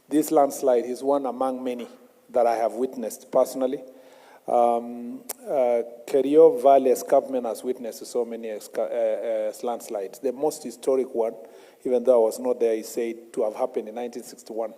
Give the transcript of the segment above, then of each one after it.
This landslide is one among many that I have witnessed personally. Kerio Valley escarpment has witnessed so many landslides. The most historic one, even though I was not there, is said to have happened in 1961.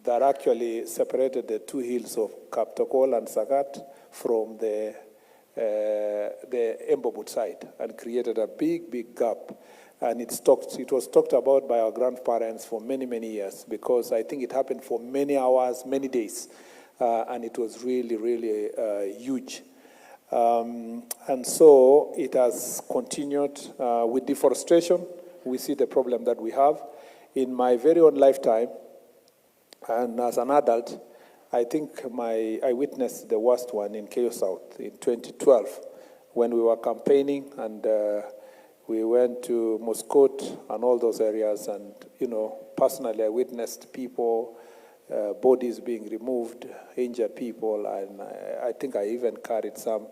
That actually separated the two hills of Kaptokol and Sagat from the Embobut side and created a big, big gap. And it was talked about by our grandparents for many, many years, because I think it happened for many hours, many days. And it was really, really huge. And so it has continued with deforestation. We see the problem that we have. In my very own lifetime, and as an adult, I think I witnessed the worst one in Kerio South in 2012 when we were campaigning, and we went to Muscat and all those areas, and, personally I witnessed people, bodies being removed, injured people, and I think I even carried some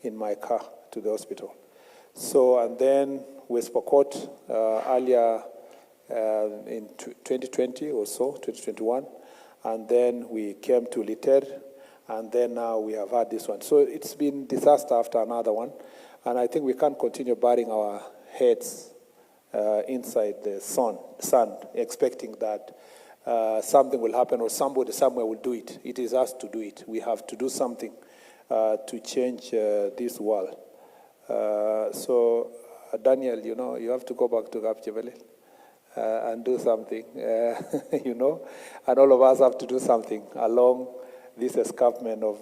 in my car to the hospital. So, and then West Pokot earlier in 2020 or so, 2021, and then we came to Liter, and then now we have had this one. So it's been disaster after another one, and I think we can't continue burying our heads inside the sand, expecting that something will happen or somebody somewhere will do it. It is us to do it. We have to do something to change this world. So, Daniel, you have to go back to Kapchibele and do something, and all of us have to do something along this escarpment of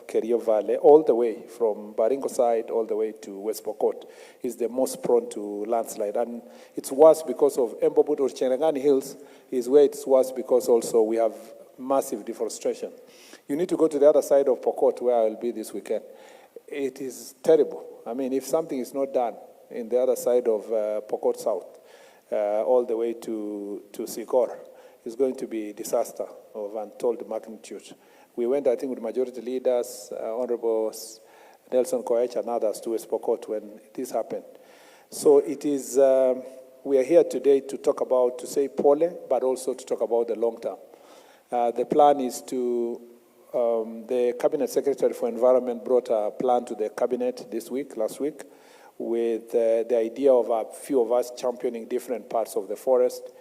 Kerio Valley, all the way from Baringo side all the way to West Pokot, is the most prone to landslide. And it's worse because of Embobut or Cherangani Hills is where it's worse because also we have massive deforestation. You need to go to the other side of Pokot, where I will be this weekend. It is terrible. I mean, if something is not done in the other side of Pokot South, all the way to Sikor, it's going to be a disaster of untold magnitude. We went, I think, with majority leaders, Honorable Nelson Koech and others to West Pokot when this happened. So it is, we are here today to talk about, to say pole, but also to talk about the long term. The plan is to, the Cabinet Secretary for Environment brought a plan to the Cabinet last week, with the idea of a few of us championing different parts of the forest.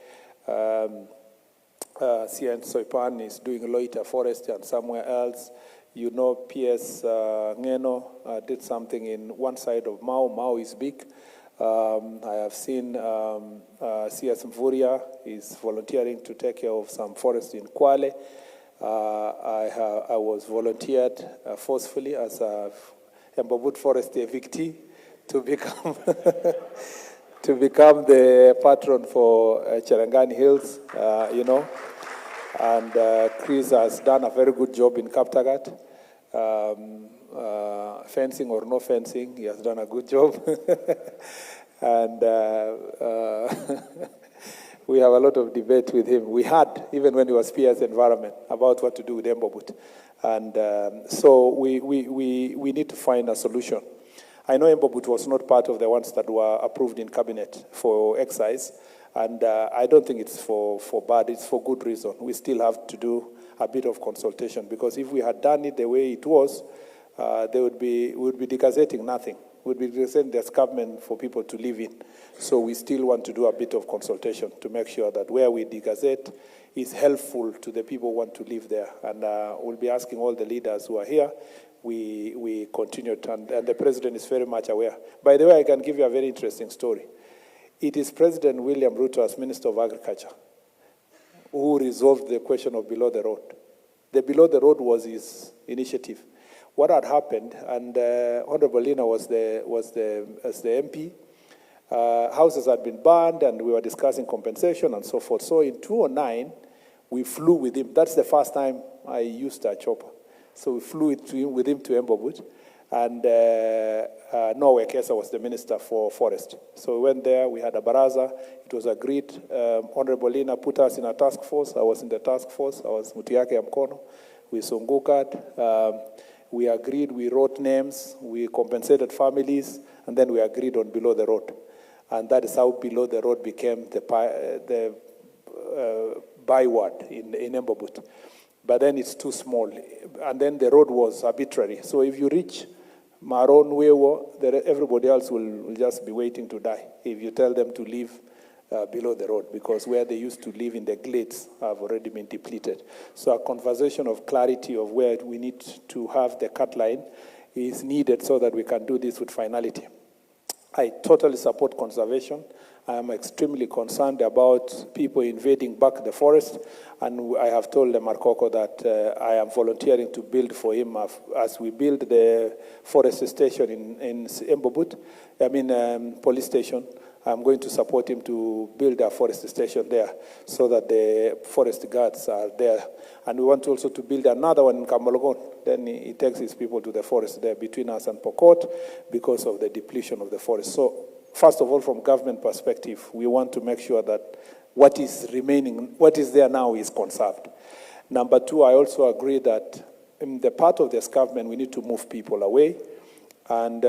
CN Soipan is doing Loita Forest and somewhere else. PS Ngeno did something in one side of Mao. Mao is big. I have seen CS Mvuria is volunteering to take care of some forest in Kwale. I was volunteered forcefully as a Embobut Forest evictee to become to become the patron for Cherangani Hills, And Chris has done a very good job in Kaptagat. Fencing or no fencing, he has done a good job. And we have a lot of debate with him. We had, even when he was PS Environment, about what to do with Embobut. And so we need to find a solution. I know Embobut was not part of the ones that were approved in cabinet for excise, and I don't think it's for bad, it's for good reason. We still have to do a bit of consultation, because if we had done it the way it was, we would be degazetting nothing. We would be degazetting the escarpment for people to live in. So we still want to do a bit of consultation to make sure that where we degazette is helpful to the people who want to live there. And we'll be asking all the leaders who are here. We continue, and the president is very much aware. By the way, I can give you a very interesting story. It is President William Ruto, as Minister of Agriculture, who resolved the question of below the road. The below the road was his initiative. What had happened, and Honorable Lina was the MP, houses had been burned, and we were discussing compensation and so forth. So in 2009, we flew with him. That's the first time I used a chopper. So we flew with him to Embobut, and Norway Kesa was the Minister for Forest. So we went there, we had a baraza, it was agreed. Honorable Lina put us in a task force. I was in the task force, I was Mutiake Mkono. We sungukat, we agreed, we wrote names, we compensated families, and then we agreed on below the road. And that is how below the road became the byward in Embobut. But then it's too small. And then the road was arbitrary. So if you reach Maron, Wewo, everybody else will just be waiting to die if you tell them to leave below the road, because where they used to live in the glades have already been depleted. So a conversation of clarity of where we need to have the cut line is needed so that we can do this with finality. I totally support conservation. I am extremely concerned about people invading back the forest, and I have told Markoko that I am volunteering to build for him as we build the forest station in Embobut, police station. I'm going to support him to build a forest station there so that the forest guards are there. And we want also to build another one in Kamalogon. Then he takes his people to the forest there between us and Pokot because of the depletion of the forest. So first of all, from government perspective, we want to make sure that what is remaining, what is there now is conserved. Number two, I also agree that in the part of this government, we need to move people away. And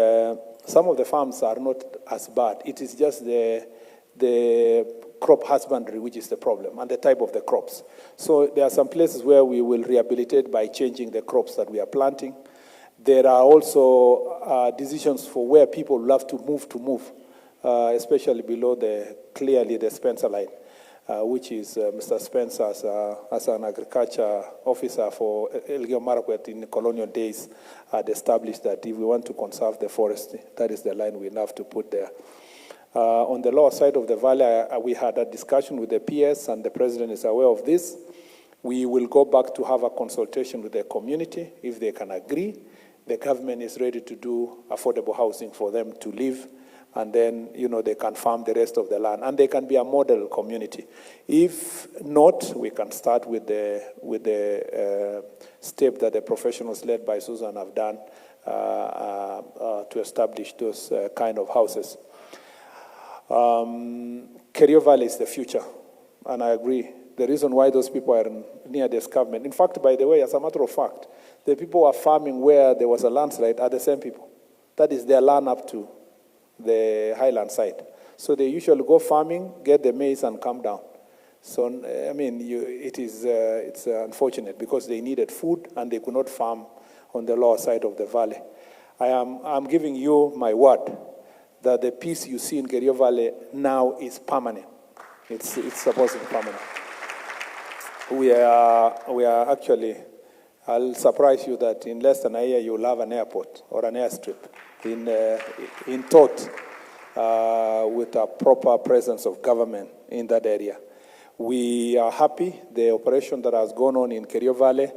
some of the farms are not as bad. It is just the crop husbandry which is the problem, and the type of the crops. So there are some places where we will rehabilitate by changing the crops that we are planting. There are also decisions for where people will have to move, especially below clearly the Spencer line, which is Mr. Spencer as an agriculture officer for Elgeyo Marakwet in colonial days had established that if we want to conserve the forest, that is the line we have to put there. On the lower side of the valley, we had a discussion with the PS, and the president is aware of this. We will go back to have a consultation with the community. If they can agree, the government is ready to do affordable housing for them to live, and then, they can farm the rest of the land, and they can be a model community. If not, we can start with the step that the professionals led by Susan have done to establish those kind of houses. Kerio Valley is the future, and I agree. The reason why those people are near this government, in fact, by the way, as a matter of fact, the people who are farming where there was a landslide are the same people. That is their land up to the highland side. So they usually go farming, get the maize, and come down. So, it's unfortunate because they needed food and they could not farm on the lower side of the valley. I'm giving you my word that the peace you see in Kerio Valley now is permanent. It's supposed to be permanent. We are actually, I'll surprise you that in less than a year you'll have an airport or an airstrip in Tot with a proper presence of government in that area. We are happy. The operation that has gone on in Kerio Valley,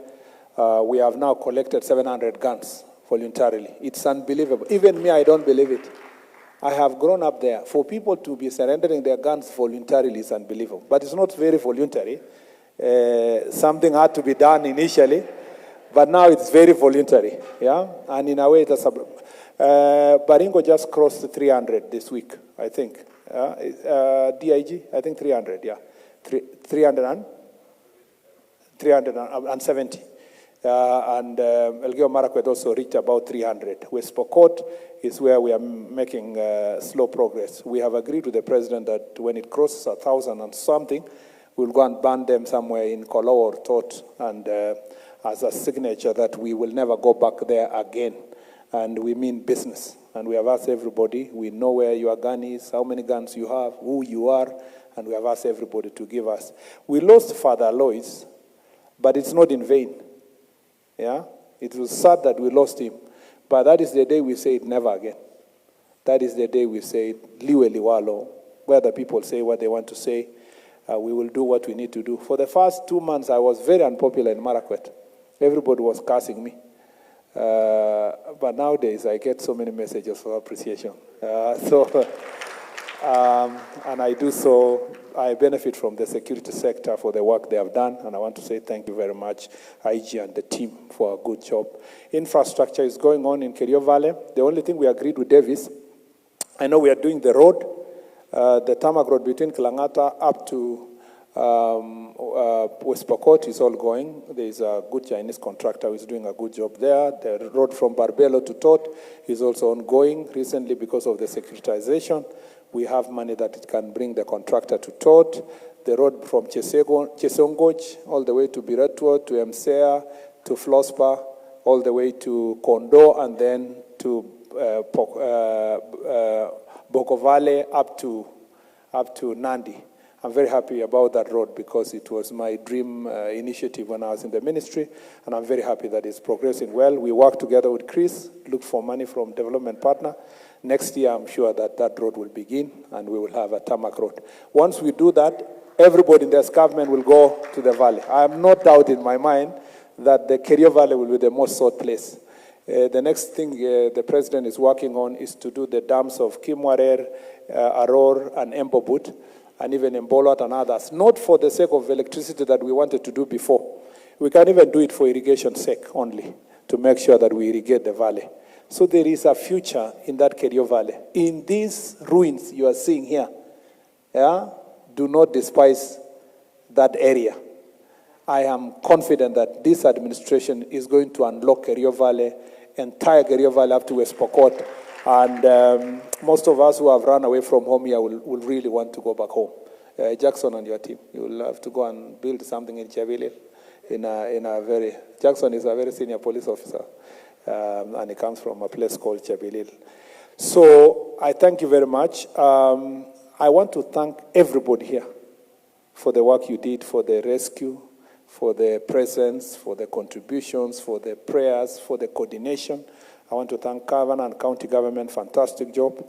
we have now collected 700 guns voluntarily. It's unbelievable. Even me, I don't believe it. I have grown up there. For people to be surrendering their guns voluntarily is unbelievable. But it's not very voluntary. Something had to be done initially, but now it's very voluntary. Yeah, and in a way, it's Baringo just crossed 300 this week, I think. DIG, I think 300. Yeah, 370. And Elgeyo Marakwet also reached about 300. West Pokot is where we are making slow progress. We have agreed with the president that when it crosses 1,000 and something, we'll go and ban them somewhere in Kolo or Tot, and as a signature that we will never go back there again. And we mean business. And we have asked everybody, we know where your gun is, how many guns you have, who you are, and we have asked everybody to give us. We lost Father Alois, but it's not in vain. Yeah? It was sad that we lost him, but that is the day we say it never again. That is the day we say it, liwe liwalo, where the people say what they want to say. We will do what we need to do. For the first 2 months, I was very unpopular in Marakwet. Everybody was cursing me. But nowadays, I get so many messages of appreciation. And I do so, I benefit from the security sector for the work they have done, and I want to say thank you very much, IG and the team, for a good job. Infrastructure is going on in Kerio Valley. The only thing we agreed with Davis, I know we are doing the road, the tarmac road between Kilangata up to West Pokot is all going. There is a good Chinese contractor who is doing a good job there. The road from Barbelo to Tot is also ongoing. Recently, because of the securitization, we have money that it can bring the contractor to Tot. the road from Chesongoch all the way to Biratwo, to Msea, to Flospa, all the way to Kondo, and then to Boko Valley up to Nandi. I'm very happy about that road because it was my dream initiative when I was in the ministry, and I'm very happy that it's progressing well. We work together with Chris, look for money from development partner. Next year, I'm sure that that road will begin, and we will have a tarmac road. Once we do that, everybody in the escarpment will go to the valley. I have no doubt in my mind that the Kerio Valley will be the most sought place. The next thing the president is working on is to do the dams of Kimwarer, Aror, and Embobut, and even Mbolot and others, not for the sake of electricity that we wanted to do before. We can even do it for irrigation sake only, to make sure that we irrigate the valley. So there is a future in that Kerio Valley. In these ruins you are seeing here, do not despise that area. I am confident that this administration is going to unlock Kerio Valley, entire Kerio Valley up to West Pokot, and most of us who have run away from home here will really want to go back home. Jackson and your team, you will have to go and build something in Chevilil. Jackson is a very senior police officer, and he comes from a place called Chevilil. So I thank you very much. I want to thank everybody here for the work you did, for the rescue, for the presence, for the contributions, for the prayers, for the coordination. I want to thank Governor and County Government, fantastic job.